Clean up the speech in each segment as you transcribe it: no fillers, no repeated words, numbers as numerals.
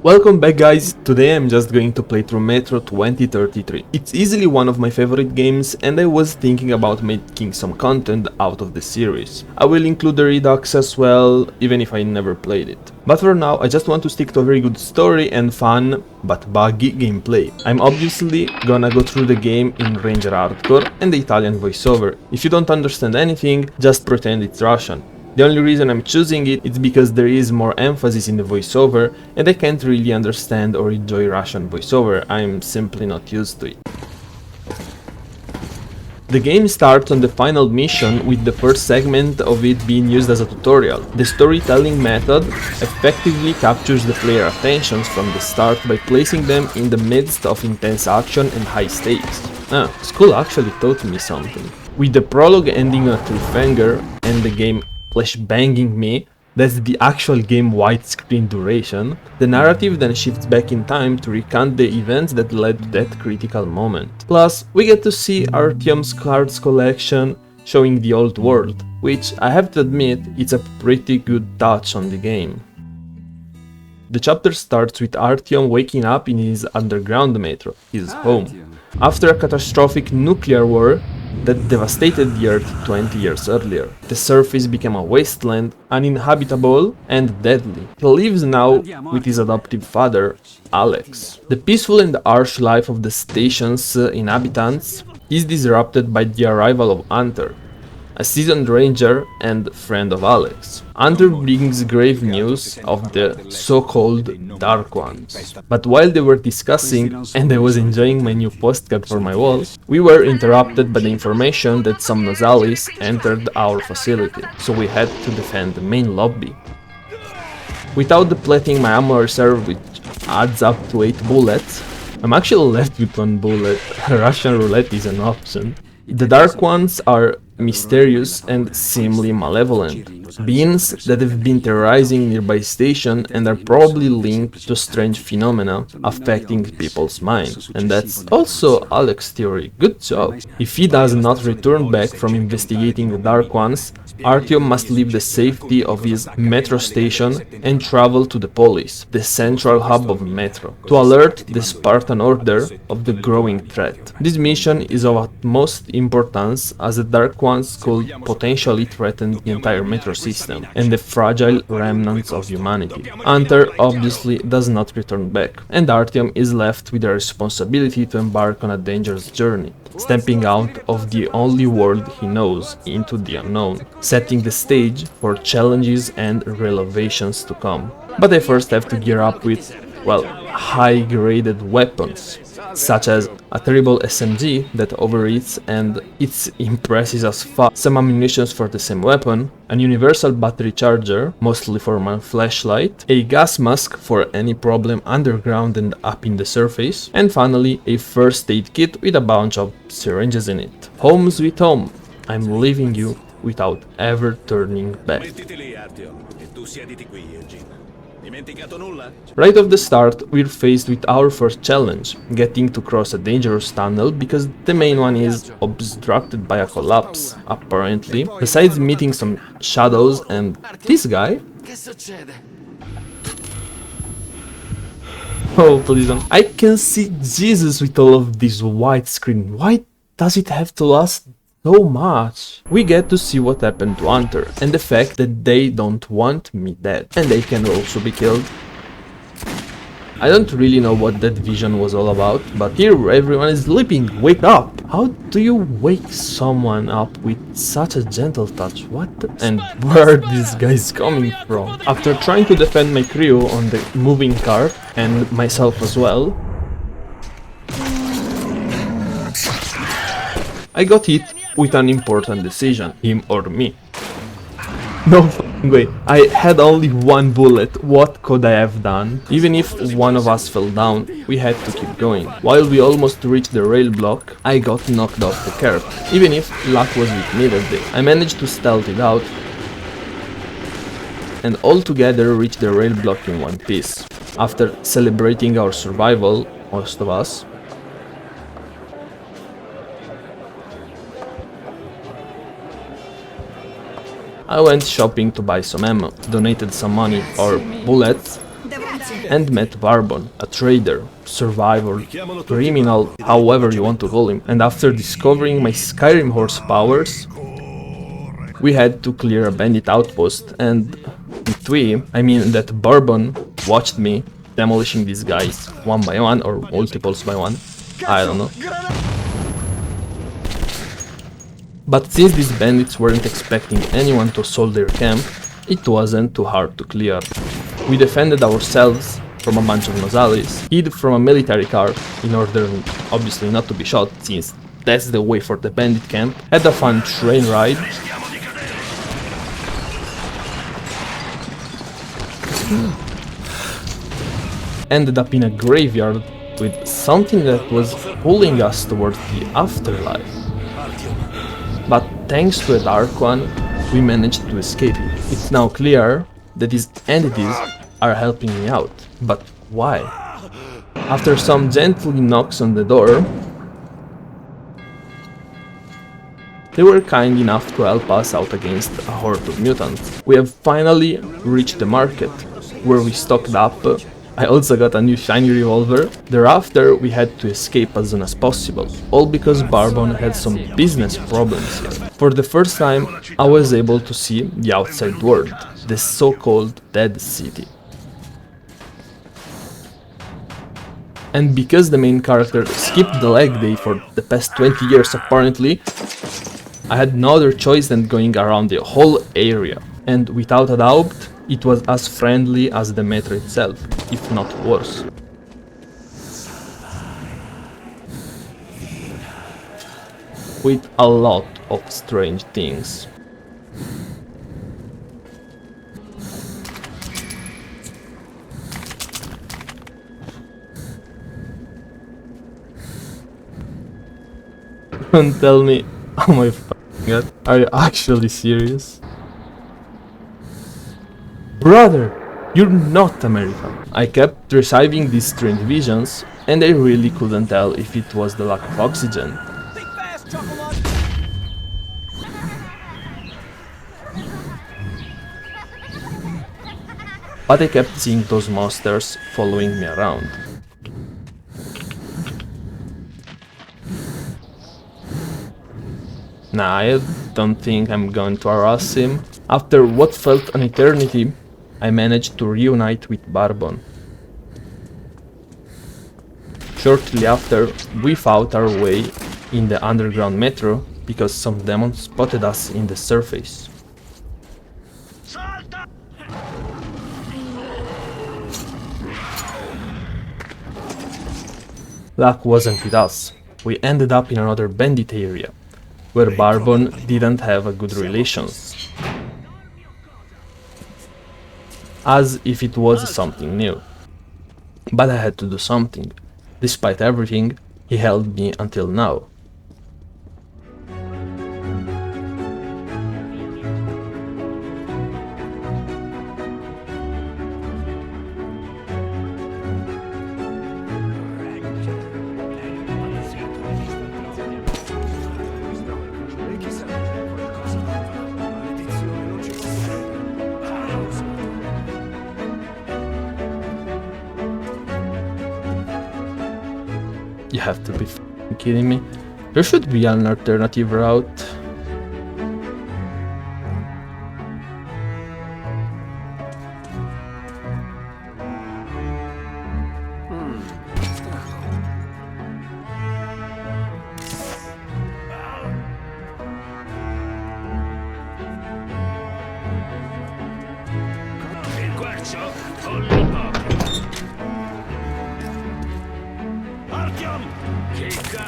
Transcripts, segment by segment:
Welcome back guys, today I'm just going to play through Metro 2033. It's easily one of my favorite games and I was thinking about making some content out of the series. I will include the Redux as well, even if I never played it. But for now I just want to stick to a very good story and fun, but buggy gameplay. I'm obviously gonna go through the game in Ranger Hardcore and the Italian voiceover. If you don't understand anything, just pretend it's Russian. The only reason I'm choosing it is because there is more emphasis in the voiceover and I can't really understand or enjoy Russian voiceover, I'm simply not used to it. The game starts on the final mission with the first segment of it being used as a tutorial. The storytelling method effectively captures the player attentions from the start by placing them in the midst of intense action and high stakes. School actually taught me something. With the prologue ending on a cliffhanger and the game flashbanging me, that's the actual game widescreen duration, the narrative then shifts back in time to recount the events that led to that critical moment. Plus, we get to see Artyom's cards collection showing the old world, which I have to admit, it's a pretty good touch on the game. The chapter starts with Artyom waking up in his underground metro, his home, after a catastrophic nuclear war that devastated the Earth 20 years earlier. The surface became a wasteland, uninhabitable and deadly. He lives now with his adoptive father, Alex. The peaceful and harsh life of the station's inhabitants is disrupted by the arrival of Hunter, a seasoned ranger and friend of Alex. Hunter brings grave news of the so-called Dark Ones. But while they were discussing, and I was enjoying my new postcard for my wall, we were interrupted by the information that some Nozalis entered our facility, so we had to defend the main lobby. Without depleting my ammo reserve, which adds up to 8 bullets, I'm actually left with 1 bullet. Russian roulette is an option. The Dark Ones are mysterious and seemingly malevolent, beings that have been terrorizing nearby station and are probably linked to strange phenomena affecting people's minds. And that's also Alex's theory. Good job. If he does not return back from investigating the Dark Ones, Artyom must leave the safety of his metro station and travel to the Polis, the central hub of Metro, to alert the Spartan Order of the growing threat. This mission is of utmost importance as the Dark Ones could potentially threaten the entire Metro system and the fragile remnants of humanity. Hunter obviously does not return back, and Artyom is left with the responsibility to embark on a dangerous journey, stepping out of the only world he knows into the unknown, setting the stage for challenges and revelations to come. But I first have to gear up with, well, high-graded weapons, such as a terrible SMG that overeats and it impresses us fast, some ammunition for the same weapon, an universal battery charger, mostly for my flashlight, a gas mask for any problem underground and up in the surface, and finally a first aid kit with a bunch of syringes in it. Home sweet home, I'm leaving you without ever turning back. Right off the start, we're faced with our first challenge, getting to cross a dangerous tunnel because the main one is obstructed by a collapse, apparently, besides meeting some shadows and this guy. Oh, please don't. I can see Jesus with all of this widescreen. Why does it have to last so much? We get to see what happened to Hunter and the fact that they don't want me dead and they can also be killed. I don't really know what that vision was all about, but here everyone is sleeping. Wake up! How do you wake someone up with such a gentle touch? What and where are these guys coming from? After trying to defend my crew on the moving car and myself as well, I got hit with an important decision, him or me. No fucking way, I had only 1 bullet, what could I have done? Even if one of us fell down, we had to keep going. While we almost reached the rail block, I got knocked off the curb. Even if luck was with me that day, I managed to stealth it out and all together reached the rail block in one piece. After celebrating our survival, most of us, I went shopping to buy some ammo, donated some money or bullets and met Barbon, a trader, survivor, criminal, however you want to call him. And after discovering my Skyrim horse powers, we had to clear a bandit outpost, and with we, I mean that Bourbon watched me demolishing these guys one by one or multiples by one, I don't know. But since these bandits weren't expecting anyone to assault their camp, it wasn't too hard to clear. We defended ourselves from a bunch of Nozalis, hid from a military car in order obviously not to be shot, since that's the way for the bandit camp, had a fun train ride, ended up in a graveyard with something that was pulling us towards the afterlife. But thanks to a Dark One, we managed to escape it. It's now clear that these entities are helping me out. But why? After some gentle knocks on the door, they were kind enough to help us out against a horde of mutants. We have finally reached the market, where we stocked up. I also got a new shiny revolver. Thereafter, we had to escape as soon as possible, all because Barbon had some business problems here. For the first time, I was able to see the outside world, the so-called Dead City. And because the main character skipped the leg day for the past 20 years apparently, I had no other choice than going around the whole area. And without a doubt, it was as friendly as the metro itself, if not worse. With a lot of strange things. Don't tell me, oh my f***ing god, are you actually serious? Brother, you're not American. I kept receiving these strange visions, and I really couldn't tell if it was the lack of oxygen. But I kept seeing those monsters following me around. Nah, I don't think I'm going to harass him. After what felt an eternity, I managed to reunite with Barbon. Shortly after, we fought our way in the underground metro because some demons spotted us in the surface. Luck wasn't with us. We ended up in another bandit area, where Barbon didn't have a good relations. As if it was something new. But I had to do something. Despite everything, he held me until now. You have to be f***ing kidding me. There should be an alternative route.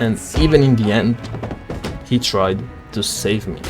And even in the end, he tried to save me.